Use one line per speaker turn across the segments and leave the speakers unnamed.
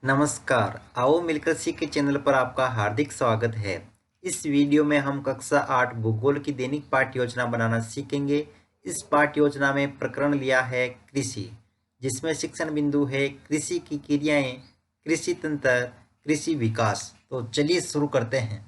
नमस्कार, आओ मिलकर सी के चैनल पर आपका हार्दिक स्वागत है। इस वीडियो में हम कक्षा 8 भूगोल की दैनिक पाठ्य योजना बनाना सीखेंगे। इस पाठ्य योजना में प्रकरण लिया है कृषि, जिसमें शिक्षण बिंदु है कृषि की क्रियाएं, कृषि तंत्र, कृषि विकास। तो चलिए शुरू करते हैं।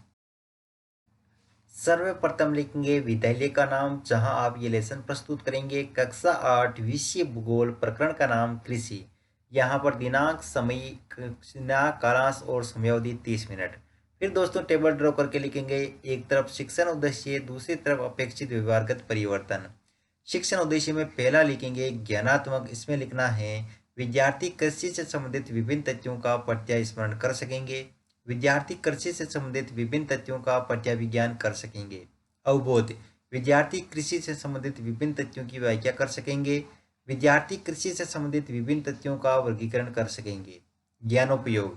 सर्वप्रथम लिखेंगे विद्यालय का नाम, जहां आप ये लेसन प्रस्तुत करेंगे। कक्षा 8 विषय भूगोल, प्रकरण का नाम कृषि। यहाँ पर दिनांक, समय, कालांश और समयावधि 30 मिनट। फिर दोस्तों टेबल ड्रॉ करके लिखेंगे। एक तरफ शिक्षण उद्देश्य, दूसरी तरफ अपेक्षित व्यवहारगत परिवर्तन। शिक्षण उद्देश्य में पहला लिखेंगे ज्ञानात्मक। इसमें लिखना है विद्यार्थी कृषि से संबंधित विभिन्न तथ्यों का प्रत्यास्मरण कर सकेंगे। विद्यार्थी कृषि से संबंधित विभिन्न तथ्यों का प्रत्याविज्ञान कर सकेंगे। अवबोध, विद्यार्थी कृषि से संबंधित विभिन्न तथ्यों की व्याख्या कर सकेंगे। विद्यार्थी कृषि से संबंधित विभिन्न तथ्यों का वर्गीकरण कर सकेंगे। ज्ञानोपयोग,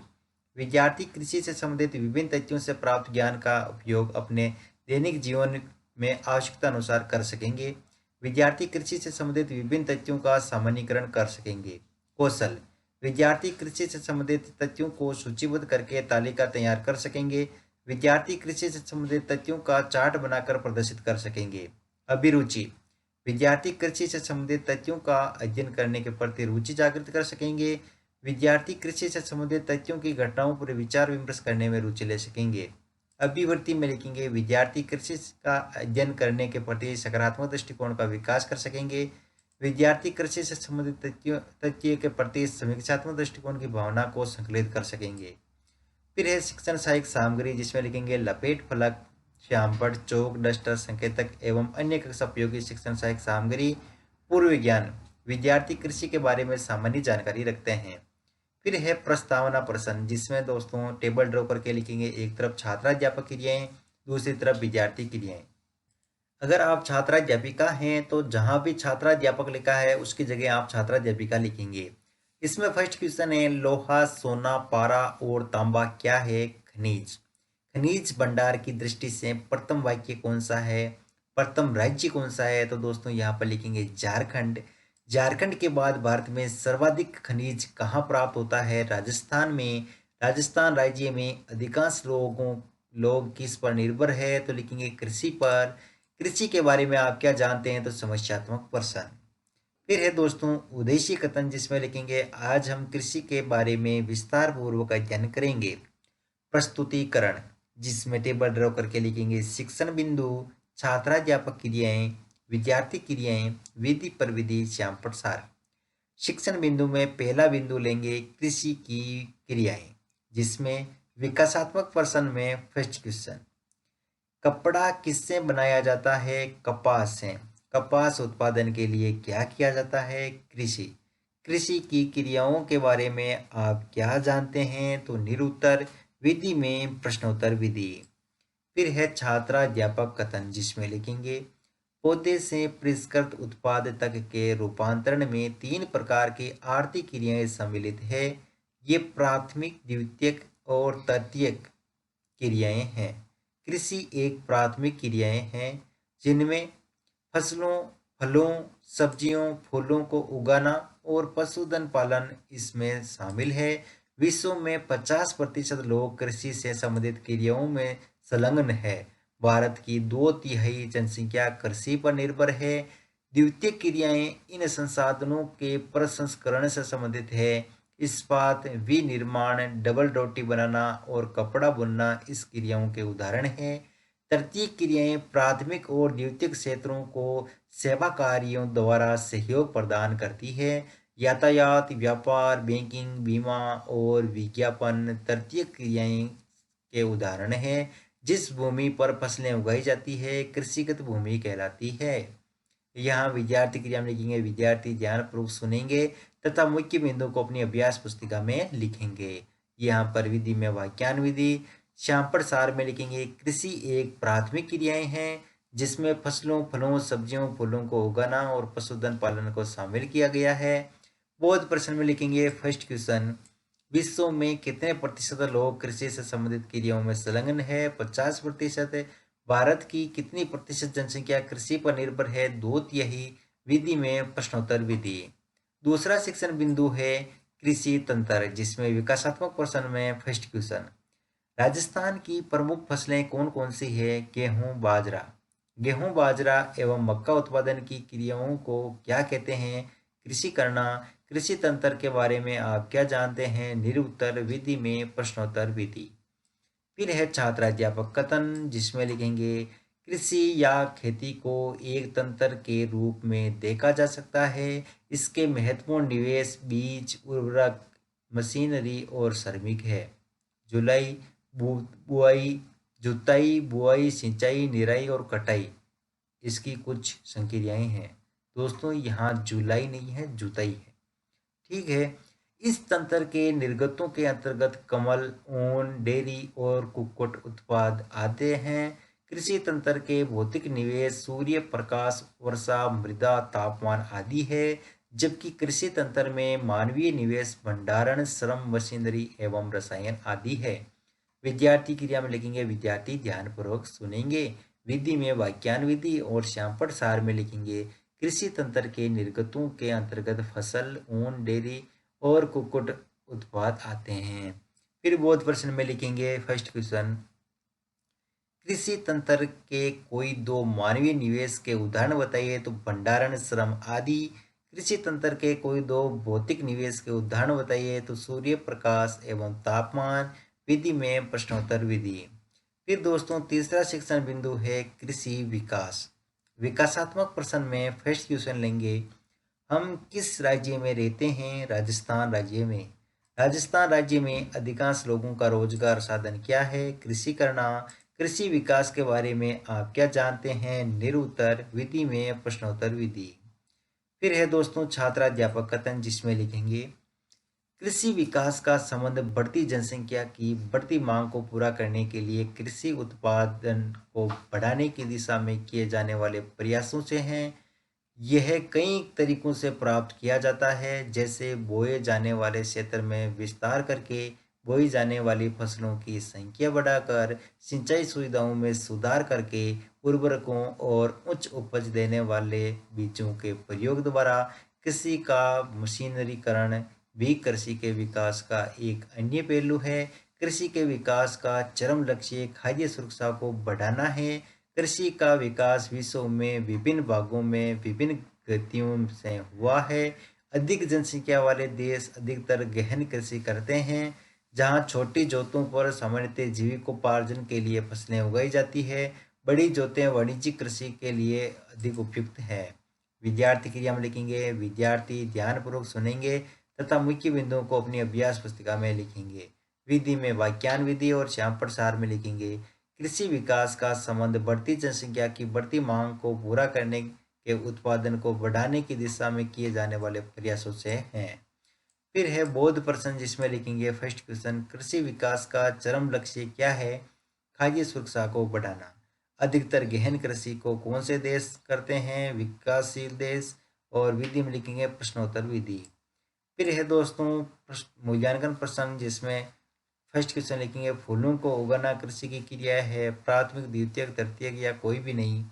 विद्यार्थी कृषि से संबंधित विभिन्न तथ्यों से प्राप्त ज्ञान का उपयोग अपने दैनिक जीवन में आवश्यकता अनुसार कर सकेंगे। विद्यार्थी कृषि से संबंधित विभिन्न तथ्यों का सामान्यीकरण कर सकेंगे। कौशल, विद्यार्थी कृषि से संबंधित तथ्यों को सूचीबद्ध करके तालिका तैयार कर सकेंगे। विद्यार्थी कृषि से संबंधित तथ्यों का चार्ट बनाकर प्रदर्शित कर सकेंगे। अभिरुचि, विद्यार्थी कृषि से संबंधित तथ्यों का अध्ययन करने के प्रति रुचि जागृत कर सकेंगे। विद्यार्थी कृषि से संबंधित तथ्यों की घटनाओं पर विचार विमर्श करने में रुचि ले सकेंगे। अभिवृत्ति में लिखेंगे विद्यार्थी कृषि का अध्ययन करने के प्रति सकारात्मक दृष्टिकोण का विकास कर सकेंगे। विद्यार्थी कृषि से संबंधित तथ्य के प्रति समीक्षात्मक दृष्टिकोण की भावना को संकलित कर सकेंगे। फिर है शिक्षण सहायक सामग्री, जिसमें लिखेंगे लपेट फलक, श्यामपट्ट, चौक, डस्टर, संकेतक एवं अन्य कक्षा उपयोगी शिक्षण सहायक सामग्री। पूर्व ज्ञान, विद्यार्थी कृषि के बारे में सामान्य जानकारी रखते हैं। फिर है प्रस्तावना प्रश्न, जिसमें दोस्तों टेबल ड्रॉ करके लिखेंगे। एक तरफ छात्राध्यापक क्रियाएं, दूसरी तरफ विद्यार्थी क्रियाएं। अगर आप छात्राध्यापिका हैं तो जहां भी छात्राध्यापक लिखा है उसकी जगह आप छात्राध्यापिका लिखेंगे। इसमें फर्स्ट क्वेश्चन है लोहा, सोना, पारा और तांबा क्या है? खनिज। खनिज भंडार की दृष्टि से प्रथम वाक्य कौन सा है? प्रथम राज्य कौन सा है? तो दोस्तों यहाँ पर लिखेंगे झारखंड। झारखंड के बाद भारत में सर्वाधिक खनिज कहाँ प्राप्त होता है? राजस्थान में। राजस्थान राज्य में अधिकांश लोग किस पर निर्भर है? तो लिखेंगे कृषि पर। कृषि के बारे में आप क्या जानते हैं? तो समस्यात्मक प्रश्न। फिर है दोस्तों उद्देश्य कथन, जिसमें लिखेंगे आज हम कृषि के बारे में विस्तार पूर्वक अध्ययन करेंगे। प्रस्तुतिकरण, जिसमें टेबल ड्रॉ करके लिखेंगे शिक्षण बिंदु, छात्राध्यापक क्रियाएं, विद्यार्थी क्रियाएं, विधि पर विधि, श्याम प्रसार। शिक्षण बिंदु में पहला बिंदु लेंगे कृषि की क्रियाएं, जिसमें विकासात्मक प्रश्न में फर्स्ट क्वेश्चन कपड़ा किससे बनाया जाता है? कपास से। कपास उत्पादन के लिए क्या किया जाता है? कृषि। कृषि की क्रियाओं के बारे में आप क्या जानते हैं? तो निरुत्तर। विधि में प्रश्नोत्तर विधि। फिर है छात्राध्यापक कथन, जिसमें लिखेंगे पौधे से परिष्कृत उत्पाद तक के रूपांतरण में 3 प्रकार की आर्थिक क्रियाएं सम्मिलित है। ये प्राथमिक, द्वितीयक और तृतीयक क्रियाएं हैं। कृषि एक प्राथमिक क्रियाएं हैं जिनमें फसलों, फलों, सब्जियों, फूलों को उगाना और पशुधन पालन इसमें शामिल है। विश्व में 50% लोग कृषि से संबंधित क्रियाओं में संलग्न है। भारत की 2/3 जनसंख्या कृषि पर निर्भर है। द्वितीय क्रियाएं इन संसाधनों के प्रसंस्करण से संबंधित है। इस्पात, विनिर्माण, डबल रोटी बनाना और कपड़ा बुनना इस क्रियाओं के उदाहरण हैं। तृतीय क्रियाएं प्राथमिक और द्वितीयक क्षेत्रों को सेवा कार्यों द्वारा सहयोग प्रदान करती है। यातायात, व्यापार, बैंकिंग, बीमा और विज्ञापन तृतीय क्रियाएं के उदाहरण हैं। जिस भूमि पर फसलें उगाई जाती है कृषिगत भूमि कहलाती है। यहाँ विद्यार्थी क्रिया में लिखेंगे विद्यार्थी ध्यानपूर्वक सुनेंगे तथा मुख्य बिंदु को अपनी अभ्यास पुस्तिका में लिखेंगे। यहाँ पर विधि में वाक्यान विधि। श्यामपट्ट सार में लिखेंगे कृषि एक प्राथमिक क्रियाएं हैं जिसमें फसलों, फलों, सब्जियों, फूलों को उगाना और पशुधन पालन को शामिल किया गया है। बोध प्रश्न में लिखेंगे फर्स्ट क्वेश्चन विश्व में कितने प्रतिशत लोग कृषि से संबंधित क्रियाओं में संलग्न है? 50%। भारत की कितनी प्रतिशत जनसंख्या कृषि पर निर्भर है? 2/3। विधि में प्रश्नोत्तर विधि। दूसरा शिक्षण बिंदु है कृषि तंत्र, जिसमें विकासात्मक प्रश्न में फर्स्ट क्वेश्चन, राजस्थान की प्रमुख फसलें कौन कौन सी है? गेहूं, बाजरा। गेहूं, बाजरा एवं मक्का उत्पादन की क्रियाओं को क्या कहते हैं? कृषि करना। कृषि तंत्र के बारे में आप क्या जानते हैं? निरुत्तर विधि में प्रश्नोत्तर विधि। फिर है छात्राध्यापक कथन, जिसमें लिखेंगे कृषि या खेती को एक तंत्र के रूप में देखा जा सकता है। इसके महत्वपूर्ण निवेश बीज, उर्वरक, मशीनरी और श्रमिक है। जुलाई, बुआई, जुताई, बुआई, सिंचाई, निराई और कटाई, इसकी कुछ संक्रियाएं हैं। दोस्तों यहाँ जुलाई नहीं है, जुताई है। ठीक है। इस तंत्र के निर्गतों के अंतर्गत कमल, ऊन, डेयरी और कुक्कुट उत्पाद आते हैं। कृषि तंत्र के भौतिक निवेश सूर्य प्रकाश, वर्षा, मृदा, तापमान आदि है, जबकि कृषि तंत्र में मानवीय निवेश भंडारण, श्रम, मशीनरी एवं रसायन आदि है। विद्यार्थी क्रिया में लिखेंगे, विद्यार्थी ध्यानपूर्वक सुनेंगे। विधि में वाक्यान विधि और श्यामपट सार में लिखेंगे, कृषि तंत्र के निर्गतों के अंतर्गत फसल, ऊन, डेयरी और कुक्कुट उत्पाद आते हैं। फिर बोध प्रश्न में लिखेंगे फर्स्ट क्वेश्चन, कृषि तंत्र के कोई दो मानवीय निवेश के उदाहरण बताइए। तो भंडारण, श्रम आदि। कृषि तंत्र के कोई दो भौतिक निवेश के उदाहरण बताइए। तो सूर्य प्रकाश एवं तापमान। विधि में प्रश्नोत्तर विधि। फिर दोस्तों तीसरा शिक्षण बिंदु है कृषि विकास। विकासात्मक प्रश्न में फर्स्ट क्वेश्चन लेंगे, हम किस राज्य में रहते हैं? राजस्थान राज्य में। राजस्थान राज्य में अधिकांश लोगों का रोजगार साधन क्या है? कृषि करना। कृषि विकास के बारे में आप क्या जानते हैं? निरुत्तर विधि में प्रश्नोत्तर विधि। फिर है दोस्तों छात्राध्यापक कथन, जिसमें लिखेंगे, कृषि विकास का संबंध बढ़ती जनसंख्या की बढ़ती मांग को पूरा करने के लिए कृषि उत्पादन को बढ़ाने की दिशा में किए जाने वाले प्रयासों से है। यह कई तरीकों से प्राप्त किया जाता है, जैसे बोए जाने वाले क्षेत्र में विस्तार करके, बोई जाने वाली फसलों की संख्या बढ़ाकर, सिंचाई सुविधाओं में सुधार करके, उर्वरकों और उच्च उपज देने वाले बीजों के प्रयोग द्वारा। कृषि का मशीनरीकरण भी कृषि के विकास का एक अन्य पहलू है। कृषि के विकास का चरम लक्ष्य खाद्य सुरक्षा को बढ़ाना है। कृषि का विकास विश्व में विभिन्न भागों में विभिन्न गतियों से हुआ है। अधिक जनसंख्या वाले देश अधिकतर गहन कृषि करते हैं, जहां छोटी जोतों पर सामान्यतः जीविकोपार्जन के लिए फसलें उगाई जाती है। बड़ी जोतें वाणिज्यिक कृषि के लिए अधिक उपयुक्त है। विद्यार्थी क्रिया में लिखेंगे, विद्यार्थी ध्यानपूर्वक सुनेंगे तथा मुख्य बिंदुओं को अपनी अभ्यास पुस्तिका में लिखेंगे। विधि में वाक्यान विधि और श्यामपट सार में लिखेंगे, कृषि विकास का संबंध बढ़ती जनसंख्या की बढ़ती मांग को पूरा करने के उत्पादन को बढ़ाने की दिशा में किए जाने वाले प्रयासों से है। फिर है बोध प्रश्न, जिसमें लिखेंगे फर्स्ट क्वेश्चन, कृषि विकास का चरम लक्ष्य क्या है? खाद्य सुरक्षा को बढ़ाना। अधिकतर गहन कृषि को कौन से देश करते हैं? विकासशील देश। और विधि में लिखेंगे प्रश्नोत्तर विधि। फिर है दोस्तों मूल्यांकन प्रश्न, जिसमें फर्स्ट क्वेश्चन लिखेंगे, फूलों को उगाना कृषि की क्रिया है? प्राथमिक, द्वितीयक, तृतीयक या कोई भी नहीं।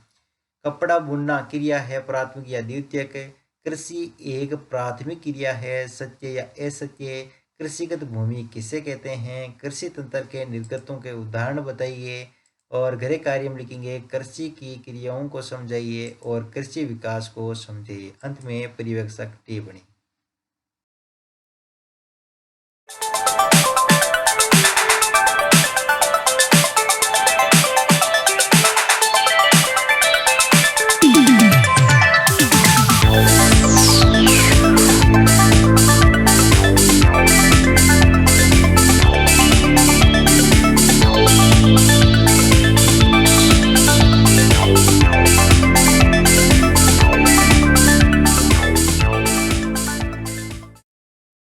कपड़ा बुनना क्रिया है प्राथमिक या द्वितीयक? कृषि एक प्राथमिक क्रिया है, सत्य या असत्य? कृषिगत भूमि किसे कहते हैं? कृषि तंत्र के निर्गतों के उदाहरण बताइए। और गृह कार्य में लिखेंगे, कृषि की क्रियाओं को समझाइए और कृषि विकास को समझिए। अंत में पर्यवेक्षक टिप्पणी।